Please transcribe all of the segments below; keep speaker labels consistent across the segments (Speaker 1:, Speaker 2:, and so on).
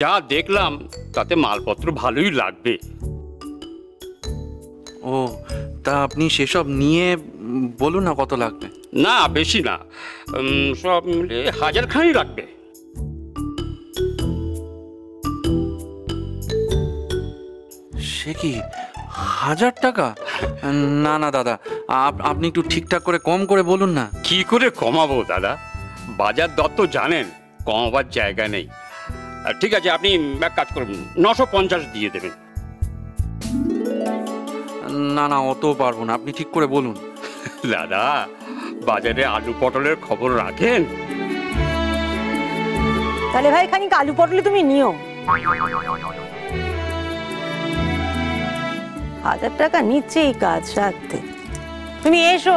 Speaker 1: যা দেখলাম তাতে মালপত্র ভালোই লাগবে।
Speaker 2: ও, তা আপনি সেসব নিয়ে বলুন না কত লাগবে।
Speaker 1: না বেশি না, সব মিলে 1000 খানি লাগবে।
Speaker 2: সে কি 1000 টাকা? না না দাদা, আপনি একটু ঠিকঠাক করে কম করে বলুন না।
Speaker 1: কি করে কমাবো দাদা, বাজার দর তো জানেন, কমাবার জায়গা নেই। ঠিক আছে, আপনি এক কাজ করুন, 950 দিয়ে দেবেন।
Speaker 2: না না, অতও পারবো না, আপনি ঠিক করে বলুন।
Speaker 1: দাদা, বাজারে আলু পটলের খবর রাখেন?
Speaker 3: তাহলে ভাই খানিক আলু পটলে তুমি নিও। 1000 টাকা নিচ্ছে এই কাজ রাখতে। তুমি এসো,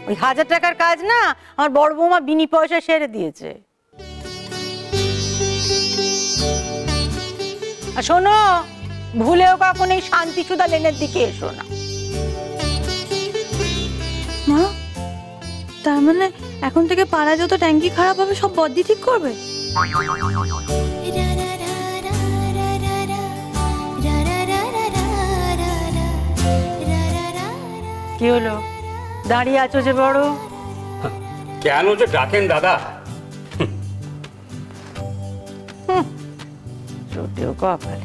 Speaker 3: ওই 1000 টাকার কাজ না আমার বড় বৌমা বিনি পয়সা সেরে দিয়েছে। আর শোনো, ভুলেও কখন এই শান্তি সুধা লেনের দিকে এসো না।
Speaker 4: মা, তার মানে এখন থেকে পাড়ায় যত ট্যাঙ্কি খারাপ হবে সব বদ্দি ঠিক করবে?
Speaker 3: কি হলো, দাঁড়িয়ে আছো যে বড়?
Speaker 1: কেন যে ডাকেন দাদা?
Speaker 3: চোটেও কপালে।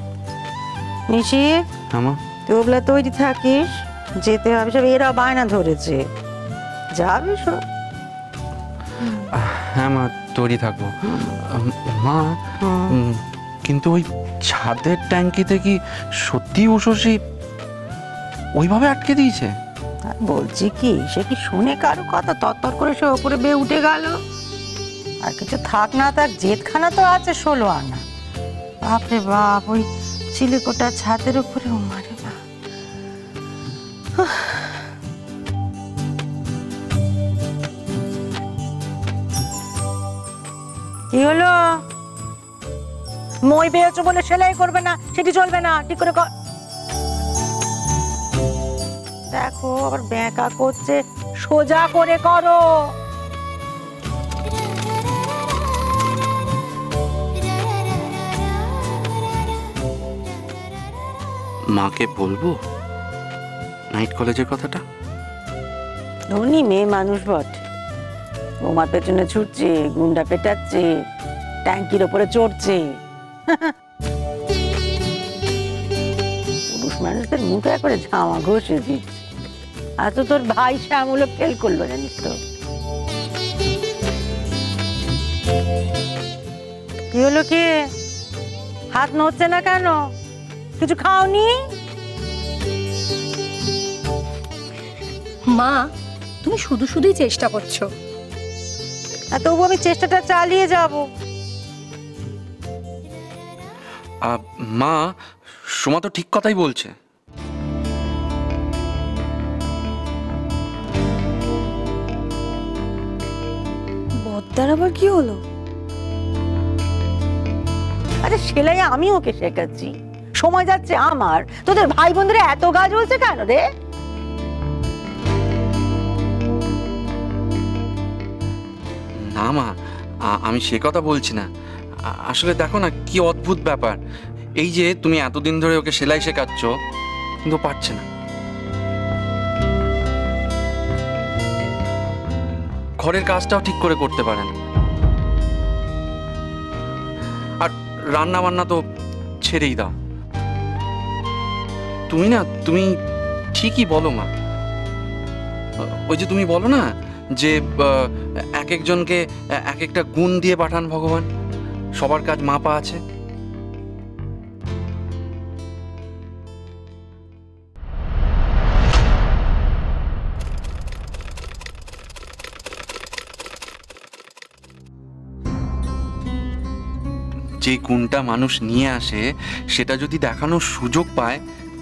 Speaker 3: নিশি,
Speaker 2: আমা,
Speaker 3: তুই ওগুলা তৈরি থাকিস, যেতে হবে। সব এরা বায়না ধরেছে, যাবে সব।
Speaker 2: হ্যাঁ মা, তৈরি থাকবো। মা, কিন্তু ওই ছাদের ট্যাঙ্কিতে কি সত্যি উষসী ওইভাবে আটকে দিয়েছে?
Speaker 3: বলছি কি, সে কি শুনে কারো কথা তত্তর করে সে ওপরে বেয়ে উঠে গেল? আর কিছু থাক না থাক, জেদখানা তো আছে 16 আনা। বাপরে বাপ, ওই চিলেকোটা ছাদের উপরে মারে বা। কি হলো? মই পেয়েছো বলে সেলাই করবে না, সেটি চলবে না। ঠিক করে দেখো, আবার ব্যাঁকা করছে, সোজা করে করো।
Speaker 2: মাকে বলবো নাইট কলেজের কথাটা?
Speaker 3: ধনী মেয়ে মানুষ বটে, বৌমার পেছনে ছুটছে, গুন্ডা পেটাচ্ছে, ট্যাঙ্কির ওপরে চড়ছে। পুরুষ মানুষদের মুখে করে ঝামা ঘষে দিচ্ছে। আর তো তোর ভাই শ্যামুলো ফেল করলো, জানিস তো? কি হলো, কি হাত নড়ছে না কেন? কিছু খাওনি?
Speaker 4: মা, তুমি শুধু শুধুই চেষ্টা করছো।
Speaker 3: আর তবু আমি চেষ্টাটা চালিয়ে যাব।
Speaker 2: মা, সোমা তো ঠিক কথাই বলছে।
Speaker 4: বদ্দার আবার কি হলো?
Speaker 3: আরে সেলাই আমি ওকে শেখাচ্ছি, সময় যাচ্ছে আমার। তোদের ভাই বোনদের এত গাছ হচ্ছে কেন রে?
Speaker 2: না মা, আমি সে কথা বলছি না। আসলে দেখো না কি অদ্ভুত ব্যাপার, এই যে তুমি এতদিন ধরে ওকে সেলাই শেখাচ্ছ, কিন্তু পারছে না। ঘরের কাজটাও ঠিক করে করতে পারে না। আর রান্না বান্না তো ছেড়েই দাও। তুমি ঠিকই বলো মা। ওই যে তুমি বলো না যে এক একজনকে এক একটা গুণ দিয়ে পাঠান ভগবান, সবার কাজ মাপা আছে। যে গুণটা মানুষ নিয়ে আসে সেটা যদি দেখানোর সুযোগ পায়,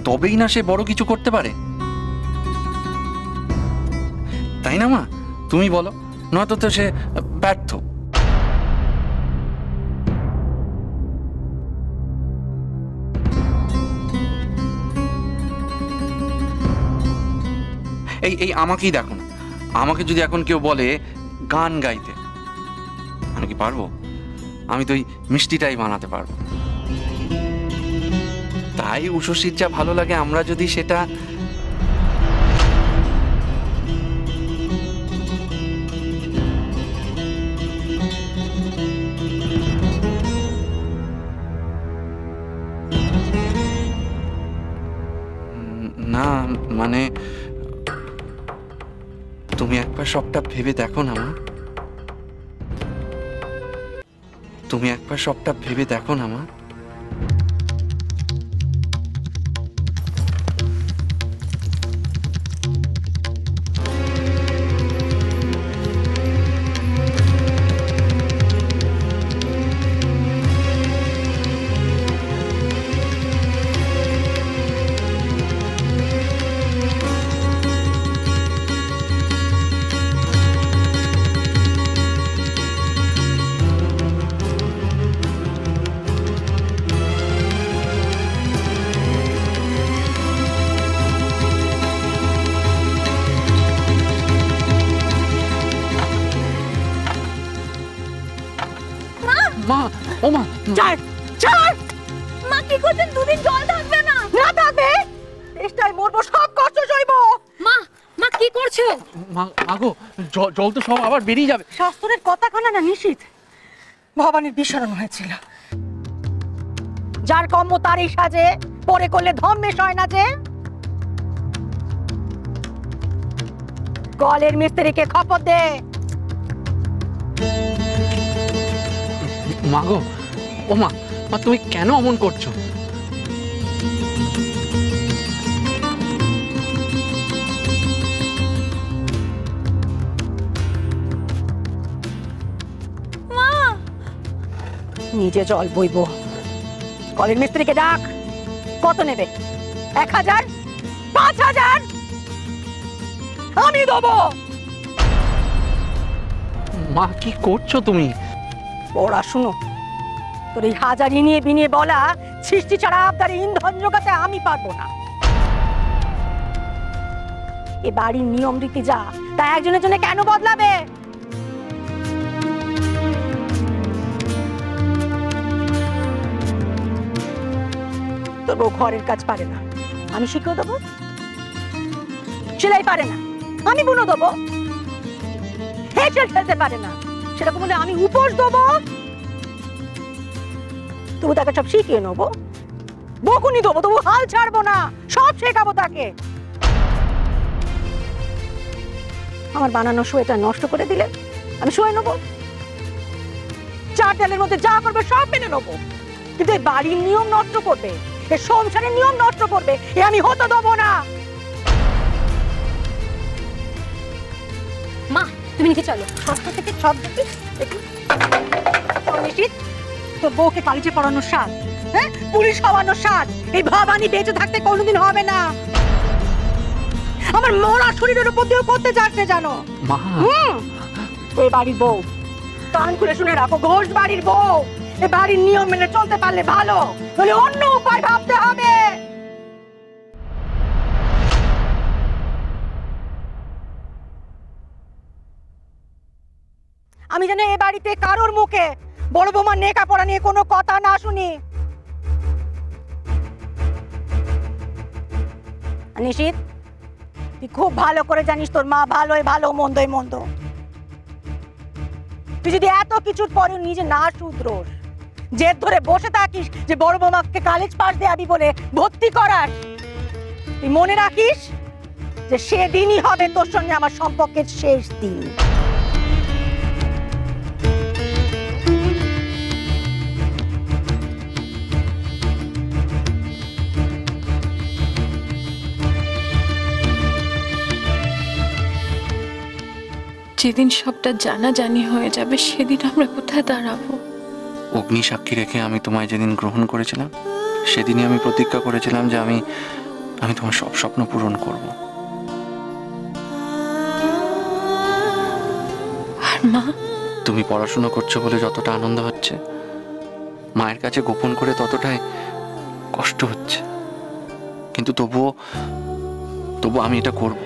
Speaker 2: তবেই না সে বড় কিছু করতে পারে, তাই না মা? তুমি বলো, নয়তো তো সে ব্যর্থ। এই আমাকেই দেখো না, আমাকে যদি এখন কেউ বলে গান গাইতে, আমি কি পারবো? আমি তো ওই মিষ্টিটাই বানাতে পারবো। তাই উষসীর যা ভালো লাগে আমরা যদি সেটা না, মানে তুমি একবার সবটা ভেবে দেখো না মা, তুমি একবার সবটা ভেবে দেখো না মা। মা, ও মা,
Speaker 3: ছাড় ছাড়।
Speaker 4: মা কি করছেন? দুদিন জল থাকবে না।
Speaker 3: না থাকবে, চেষ্টায় মরবো, সব কষ্ট সইব।
Speaker 4: মা, মা কি করছো?
Speaker 2: মাগো, জল তো সব আবার বেরিয়ে যাবে।
Speaker 3: শাস্ত্রের কথাখানা না নিশীথ, ভবানীর বিস্মরণ হয়েছিল। যার কর্ম তারই সাজে, পরে করলে ধম্মেশ হয় না যে। কলের মিস্ত্রিকে খবর দে।
Speaker 2: মাগো, ও মা, মা তুমি কেন অমন করছো?
Speaker 3: নিজে জল বইব। কলের মিস্ত্রিকে ডাক। কত নেবে? 1000, 5000? আমি দেবো।
Speaker 2: মা কি করছো তুমি?
Speaker 3: পড়াশুনো, তোর এই হাজার ইনিয়ে বিনিয়ে বলা সৃষ্টি ছাড়া আবদারে ইন্ধন জোগাতে আমি পারবো না। এ বাড়ির নিয়ম রীতি যা, তা একজনের জন্য কেন বদলাবে? তোর বউ ঘরের কাজ পারে না, আমি শিখিয়ে দেবো। সেলাই পারে না, আমি বুনো দেবো। হেঁচে ফেলতে পারে না, সেরকম বলে আমি উপোস দেবো। তবু তাকে সব শিখিয়ে নেবো, বকুনি দেবো, তবু হাল ছাড়বো না, সব শেখাবো তাকে। আমার বানানো সোয়েটার নষ্ট করে দিলে আমি শুয়ে নেবো। 4 দেয়ালের মধ্যে যা করবে সব মেনে নেবো, কিন্তু এই বাড়ির নিয়ম নষ্ট করবে, এই সংসারের নিয়ম নষ্ট করবে, এ আমি হতে দেবো না। মা, তুমি নিচে চলো। সস্তা থেকে সব দেখি নিশ্চিত তোর বউকে কালিচে পড়ানোর স্বাদ, হ্যাঁ, পুলিশ হওয়ানোর স্বাদ এই ভবানী বেঁচে থাকতে কোনোদিন হবে না। আমার মরা শরীরের উপর দিয়েও করতে যাচ্ছে জানো।
Speaker 2: মা,
Speaker 3: এই বাড়ির বউ, কান খুলে শুনে রাখো, ঘোষ বাড়ির বউ। এই বাড়ির নিয়ম মেনে চলতে পারলে ভালো, তাহলে অন্য উপায় ভাবতে হবে। আমি যেন এ বাড়িতে কারোর মুখে বড় বৌমার নেকা পড়া নিয়ে কোনো কথা না শুনি। নিশীথ, তুই খুব ভালো করে জানিস তোর মা ভালোই ভালো, মন্দই মন্দ। তুই যদি এত কিছুর পরে নিজে না শুধরোস, জেদ ধরে বসে থাকিস যে বড় বৌমাকে কলেজ পাস দেয়াবি বলে ভর্তি করাস, তুই মনে রাখিস যে সেদিনই হবে তোর সঙ্গে আমার সম্পর্কের শেষ দিন।
Speaker 4: যেদিন সবটা জানাজানি হয়ে যাবে সেদিন আমরা কোথায় দাঁড়াবো?
Speaker 2: অগ্নি সাক্ষী রেখে আমি তোমায় যেদিন গ্রহণ করেছিলাম, সেদিনই আমি প্রতিজ্ঞা করেছিলাম যে আমি তোমার সব স্বপ্ন পূরণ করব।
Speaker 4: আর মা,
Speaker 2: তুমি পড়াশোনা করছো বলে যতটা আনন্দ হচ্ছে, মায়ের কাছে গোপন করে ততটাই কষ্ট হচ্ছে, কিন্তু তবুও আমি এটা করব।